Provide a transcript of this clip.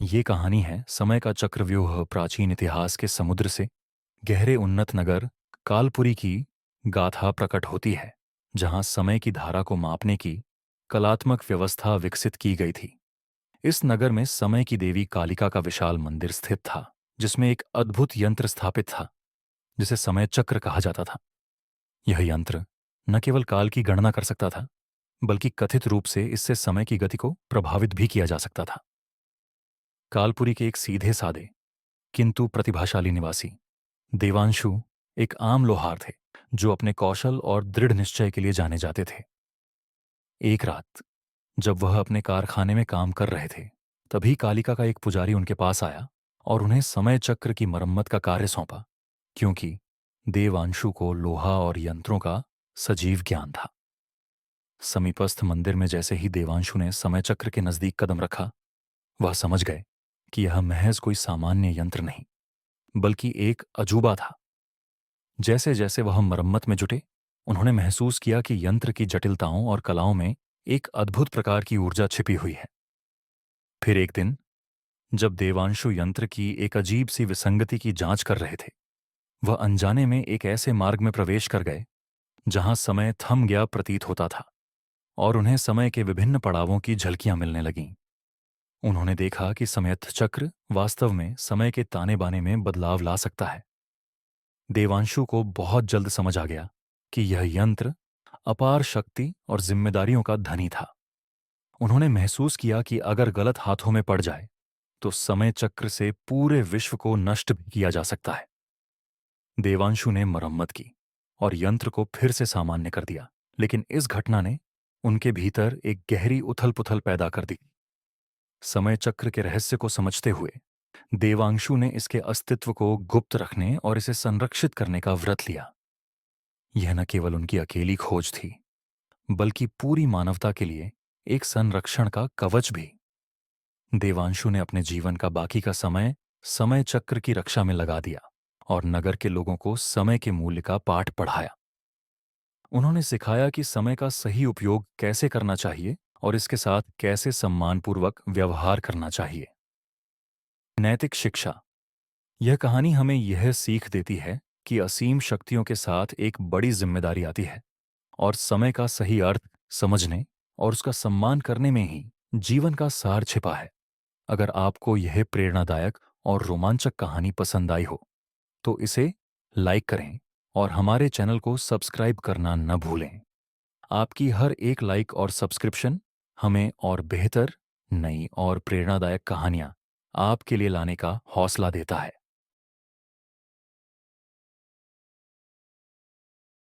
ये कहानी है समय का चक्रव्यूह प्राचीन इतिहास के समुद्र से गहरे उन्नत नगर कालपुरी की गाथा प्रकट होती है, जहां समय की धारा को मापने की कलात्मक व्यवस्था विकसित की गई थी। इस नगर में समय की देवी कालिका का विशाल मंदिर स्थित था, जिसमें एक अद्भुत यंत्र स्थापित था, जिसे समय चक्र कहा जाता था। यह यंत्र न केवल काल की गणना कर सकता था, बल्कि कथित रूप से इससे समय की गति को प्रभावित भी किया जा सकता था। कालपुरी के एक सीधे साधे किंतु प्रतिभाशाली निवासी देवांशु एक आम लोहार थे, जो अपने कौशल और दृढ़ निश्चय के लिए जाने जाते थे। एक रात जब वह अपने कारखाने में काम कर रहे थे, तभी कालिका का एक पुजारी उनके पास आया और उन्हें समय चक्र की मरम्मत का कार्य सौंपा, क्योंकि देवांशु को लोहा और यंत्रों का सजीव ज्ञान था। समीपस्थ मंदिर में जैसे ही देवांशु ने समय चक्र के नजदीक कदम रखा, वह समझ गए कि यह महज कोई सामान्य यंत्र नहीं, बल्कि एक अजूबा था। जैसे जैसे वह मरम्मत में जुटे, उन्होंने महसूस किया कि यंत्र की जटिलताओं और कलाओं में एक अद्भुत प्रकार की ऊर्जा छिपी हुई है। फिर एक दिन जब देवांशु यंत्र की एक अजीब सी विसंगति की जांच कर रहे थे, वह अनजाने में एक ऐसे मार्ग में प्रवेश कर गए जहां समय थम गया प्रतीत होता था और उन्हें समय के विभिन्न पड़ावों की झलकियां मिलने लगीं। उन्होंने देखा कि समयस्थ चक्र वास्तव में समय के ताने बाने में बदलाव ला सकता है। देवांशु को बहुत जल्द समझ आ गया कि यह यंत्र अपार शक्ति और जिम्मेदारियों का धनी था। उन्होंने महसूस किया कि अगर गलत हाथों में पड़ जाए तो समय चक्र से पूरे विश्व को नष्ट भी किया जा सकता है। देवांशु ने मरम्मत की और यंत्र को फिर से सामान्य कर दिया, लेकिन इस घटना ने उनके भीतर एक गहरी उथल पुथल पैदा कर दी। समय चक्र के रहस्य को समझते हुए देवांशु ने इसके अस्तित्व को गुप्त रखने और इसे संरक्षित करने का व्रत लिया। यह न केवल उनकी अकेली खोज थी, बल्कि पूरी मानवता के लिए एक संरक्षण का कवच भी। देवांशु ने अपने जीवन का बाकी का समय समय चक्र की रक्षा में लगा दिया और नगर के लोगों को समय के मूल्य का पाठ पढ़ाया। उन्होंने सिखाया कि समय का सही उपयोग कैसे करना चाहिए और इसके साथ कैसे सम्मानपूर्वक व्यवहार करना चाहिए। नैतिक शिक्षा। यह कहानी हमें यह सीख देती है कि असीम शक्तियों के साथ एक बड़ी जिम्मेदारी आती है, और समय का सही अर्थ समझने और उसका सम्मान करने में ही जीवन का सार छिपा है। अगर आपको यह प्रेरणादायक और रोमांचक कहानी पसंद आई हो, तो इसे लाइक करें और हमारे चैनल को सब्सक्राइब करना न भूलें। आपकी हर एक लाइक और सब्सक्रिप्शन हमें और बेहतर, नई और प्रेरणादायक कहानियां आपके लिए लाने का हौसला देता है।